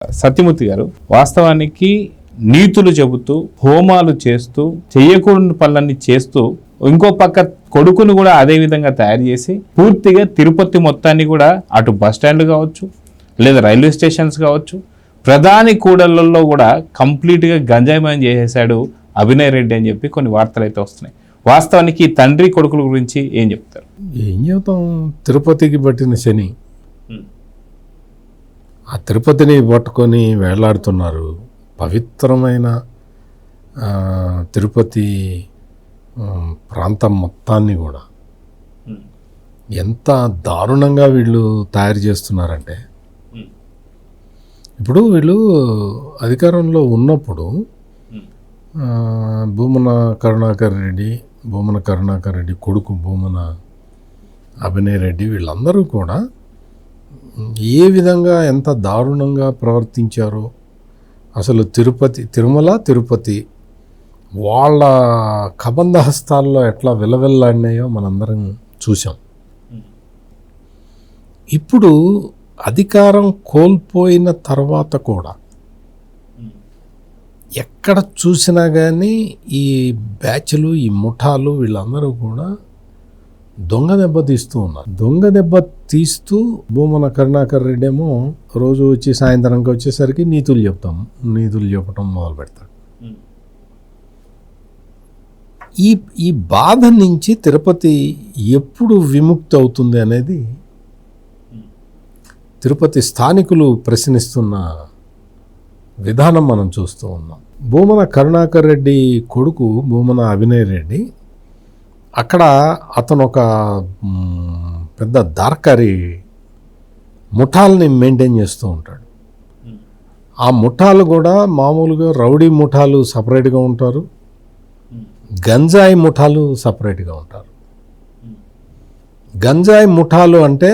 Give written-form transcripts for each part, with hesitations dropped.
సత్యమూర్తి గారు, వాస్తవానికి నీతులు చెబుతూ హోమాలు చేస్తూ చెయ్యకూడని పనులన్నీ చేస్తూ ఇంకో పక్క కొడుకును కూడా అదే విధంగా తయారు చేసి పూర్తిగా తిరుపతి మొత్తాన్ని కూడా అటు బస్ స్టాండ్లు కావచ్చు లేదా రైల్వే స్టేషన్స్ కావచ్చు ప్రధాని కూడళ్లలో కూడా కంప్లీట్గా గంజాయిమయం చేసేసాడు అభినయ్ రెడ్డి అని చెప్పి కొన్ని వార్తలు అయితే వస్తున్నాయి. వాస్తవానికి తండ్రి కొడుకుల గురించి ఏం చెప్తారు? ఏం చెప్తాం, తిరుపతికి పట్టిన శని. ఆ తిరుపతిని పట్టుకొని వేలాడుతున్నారు. పవిత్రమైన తిరుపతి ప్రాంతం మొత్తాన్ని కూడా ఎంత దారుణంగా వీళ్ళు తయారు చేస్తున్నారంటే, ఇప్పుడు వీళ్ళు అధికారంలో ఉన్నప్పుడు భూమన కరుణాకర్ రెడ్డి కొడుకు భూమన అభినయ్ రెడ్డి వీళ్ళందరూ కూడా ఏ విధంగా ఎంత దారుణంగా ప్రవర్తించారో అసలు తిరుపతి వాళ్ళ కబంధ హస్తాల్లో ఎట్లా విలవిల్లాడినాయో మనందరం చూసాం. ఇప్పుడు అధికారం కోల్పోయిన తర్వాత కూడా ఎక్కడ చూసినా కానీ ఈ బ్యాచ్లు, ఈ ముఠాలు వీళ్ళందరూ కూడా దొంగ దెబ్బ తీస్తూ ఉన్నారు. దొంగ దెబ్బ తీస్తూ భూమన కరుణాకర్ రెడ్డి ఏమో రోజు వచ్చి సాయంత్రంకి వచ్చేసరికి నీతులు చెప్పటం మొదలు పెడతాడు. ఈ బాధ నుంచి తిరుపతి ఎప్పుడు విముక్తి అవుతుంది అనేది తిరుపతి స్థానికులు ప్రశ్నిస్తున్న విధానం మనం చూస్తూ ఉన్నాం. భూమన కరుణాకర్ రెడ్డి కొడుకు భూమన అభినయ్ రెడ్డి అక్కడ అతను ఒక పెద్ద దార్కారి ముఠాలని మెయింటైన్ చేస్తూ ఉంటాడు. ఆ ముఠాలు కూడా మామూలుగా రౌడీ ముఠాలు సపరేట్గా ఉంటారు, గంజాయి ముఠాలు సపరేట్గా ఉంటారు. గంజాయి ముఠాలు అంటే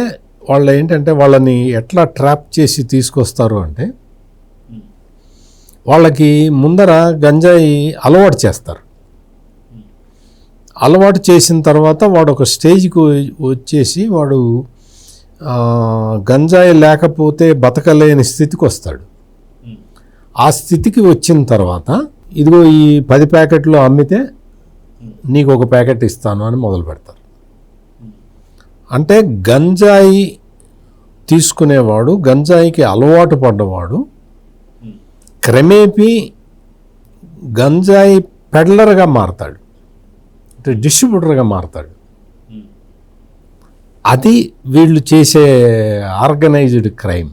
వాళ్ళు ఏంటంటే వాళ్ళని ఎట్లా ట్రాప్ చేసి తీసుకొస్తారు అంటే వాళ్ళకి ముందర గంజాయి అలవాటు చేస్తారు. అలవాటు చేసిన తర్వాత వాడు ఒక స్టేజ్కి వచ్చేసి వాడు గంజాయి లేకపోతే బతకలేని స్థితికి వస్తాడు. ఆ స్థితికి వచ్చిన తర్వాత ఇదిగో ఈ 10 ప్యాకెట్లు అమ్మితే నీకు ఒక ప్యాకెట్ ఇస్తాను అని మొదలు పెడతారు. అంటే గంజాయి తీసుకునేవాడు, గంజాయికి అలవాటు పడ్డవాడు క్రమేపీ గంజాయి పెడ్లర్గా మారతాడు, అంటే డిస్ట్రిబ్యూటర్గా మారతాడు. అది వీళ్ళు చేసే ఆర్గనైజ్డ్ క్రైమ్.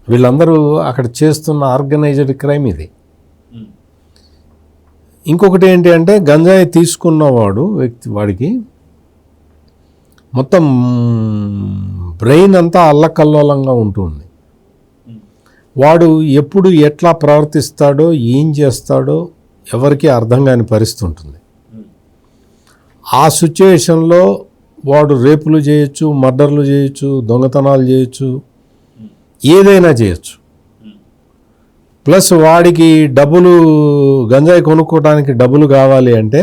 వీళ్ళందరూ అక్కడ చేస్తున్న ఆర్గనైజ్డ్ క్రైమ్ ఇది. ఇంకొకటి ఏంటి అంటే గంజాయి తీసుకున్నవాడు వాడికి మొత్తం బ్రెయిన్ అంతా అల్లకల్లోలంగా ఉంటుంది. వాడు ఎప్పుడు ఎట్లా ప్రవర్తిస్తాడో ఏం చేస్తాడో ఎవరికి అర్థం కాని పరిస్థితి ఉంటుంది. ఆ సిచ్యువేషన్లో వాడు రేపులు చేయొచ్చు, మర్డర్లు చేయొచ్చు, దొంగతనాలు చేయొచ్చు, ఏదైనా చేయొచ్చు. ప్లస్ వాడికి డబ్బులు, గంజాయి కొనుక్కోవడానికి డబ్బులు కావాలి అంటే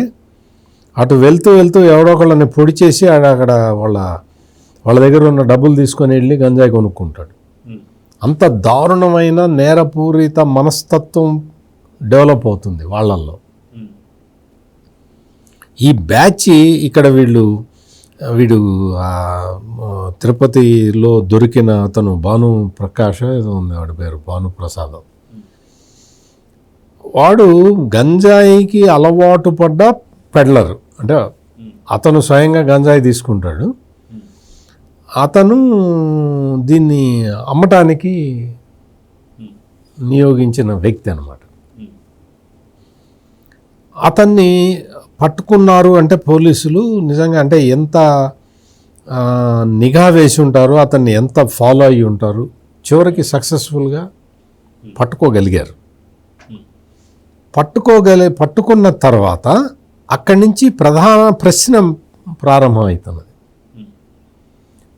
అటు వెళ్తూ ఎవడో ఒకళ్ళని పొడి చేసి అక్కడ వాళ్ళ దగ్గర ఉన్న డబ్బులు తీసుకొని వెళ్ళి గంజాయి కొనుక్కుంటాడు. అంత దారుణమైన నేరపూరిత మనస్తత్వం డెవలప్ అవుతుంది వాళ్ళల్లో. ఈ బ్యాచ్ ఇక్కడ వీడు తిరుపతిలో దొరికిన అతను భాను ప్రకాష్ ఏదో ఉంది, వాడి పేరు భానుప్రసాద్. వాడు గంజాయికి అలవాటు పడ్డ పెడ్లర్, అంటే అతను స్వయంగా గంజాయి తీసుకుంటాడు, అతను దీన్ని అమ్మటానికి నియోగించిన వ్యక్తి అన్నమాట. అతన్ని పట్టుకున్నారు అంటే పోలీసులు నిజంగా అంటే ఎంత నిఘా వేసి ఉంటారో, అతన్ని ఎంత ఫాలో అయ్యి ఉంటారు, చివరికి సక్సెస్ఫుల్గా పట్టుకోగలిగారు. పట్టుకున్న తర్వాత అక్కడి నుంచి ప్రధాన ప్రశ్న ప్రారంభమవుతున్నది.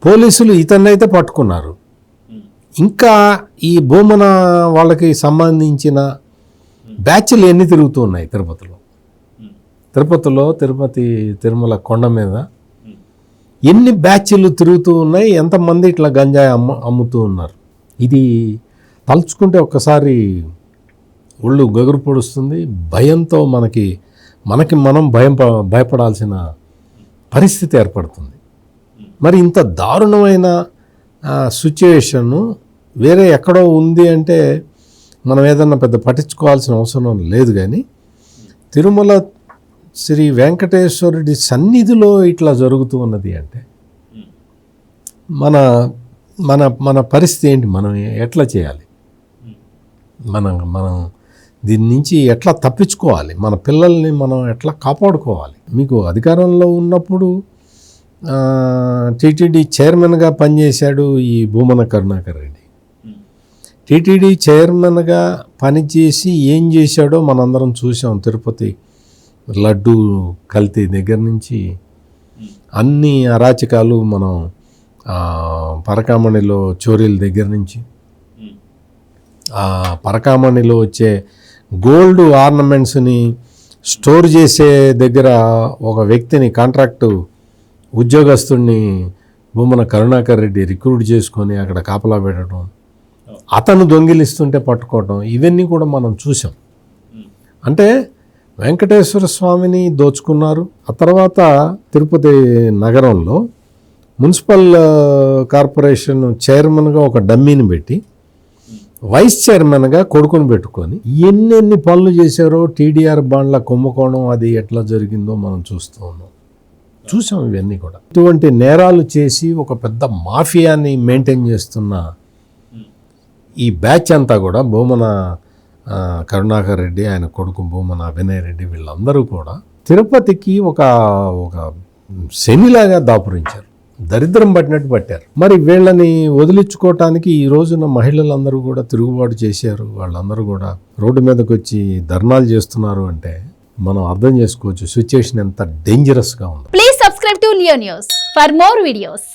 పోలీసులు ఇతన్నైతే పట్టుకున్నారు, ఇంకా ఈ భూమన వాళ్ళకి సంబంధించిన బ్యాచ్లు ఎన్ని తిరుగుతూ ఉన్నాయి తిరుమల కొండ మీద ఎన్ని బ్యాచ్లు తిరుగుతూ ఉన్నాయి, ఎంతమంది ఇట్లా గంజాయి అమ్ముతూ ఉన్నారు. ఇది తలుచుకుంటే ఒక్కసారి ఒళ్ళు గగురు పొడుస్తుంది. భయంతో మనకి మనం భయపడాల్సిన పరిస్థితి ఏర్పడుతుంది. మరి ఇంత దారుణమైన సిచ్యుయేషను వేరే ఎక్కడో ఉంది అంటే మనం ఏదన్నా పెద్ద పట్టించుకోవాల్సిన అవసరం లేదు. కానీ తిరుమల శ్రీ వెంకటేశ్వరుడి సన్నిధిలో ఇట్లా జరుగుతూ ఉన్నది అంటే మన మన మన పరిస్థితి ఏంటి? మనం ఎట్లా చేయాలి? మనం దీని నుంచి ఎట్లా తప్పించుకోవాలి? మన పిల్లల్ని మనం ఎట్లా కాపాడుకోవాలి? మీకు అధికారంలో ఉన్నప్పుడు టీటీడీ చైర్మన్గా పనిచేశాడు ఈ భూమన కరుణాకర్ రెడ్డి. టీటీడీ చైర్మన్గా పనిచేసి ఏం చేశాడో మనందరం చూసాం. తిరుపతి లడ్డు కల్తీ దగ్గర నుంచి అన్ని అరాచకాలు మనం పరకామణిలో చోరీల దగ్గర నుంచి పరకామణిలో వచ్చే గోల్డ్ ఆర్నమెంట్స్ని స్టోర్ చేసే దగ్గర ఒక వ్యక్తిని కాంట్రాక్టు ఉద్యోగస్తుడిని భూమన కరుణాకర్ రెడ్డి రిక్రూట్ చేసుకొని అక్కడ కాపలా పెట్టడం, అతను దొంగిలిస్తుంటే పట్టుకోవడం, ఇవన్నీ కూడా మనం చూసాం. అంటే వెంకటేశ్వర స్వామిని దోచుకున్నారు. ఆ తర్వాత తిరుపతి నగరంలో మున్సిపల్ కార్పొరేషన్ చైర్మన్గా ఒక డమ్మీని పెట్టి వైస్ చైర్మన్గా కొడుకుని పెట్టుకొని ఎన్నెన్ని పనులు చేశారో, టీడీఆర్ బాండ్ల కుంభకోణం అది ఎట్లా జరిగిందో మనం చూసాం. ఇవన్నీ కూడా ఇటువంటి నేరాలు చేసి ఒక పెద్ద మాఫియాని మెయింటైన్ చేస్తున్న ఈ బ్యాచ్ అంతా కూడా భూమన కరుణాకర్ రెడ్డి, ఆయన కొడుకు భూమన అభినయ్ రెడ్డి, వీళ్ళందరూ కూడా తిరుపతికి ఒక శనిలాగా దాపురించారు. దరిద్రం పట్టినట్టు పట్టారు. మరి వీళ్ళని వదిలించుకోవటానికి ఈ రోజున మహిళలందరూ కూడా తిరుగుబాటు చేశారు. వాళ్ళందరూ కూడా రోడ్డు మీదకి వచ్చి ధర్నాలు చేస్తున్నారు అంటే మనం అర్థం చేసుకోవచ్చు సిచ్యుయేషన్ ఎంత డేంజరస్గా ఉంది. Please subscribe to Leo news for more videos.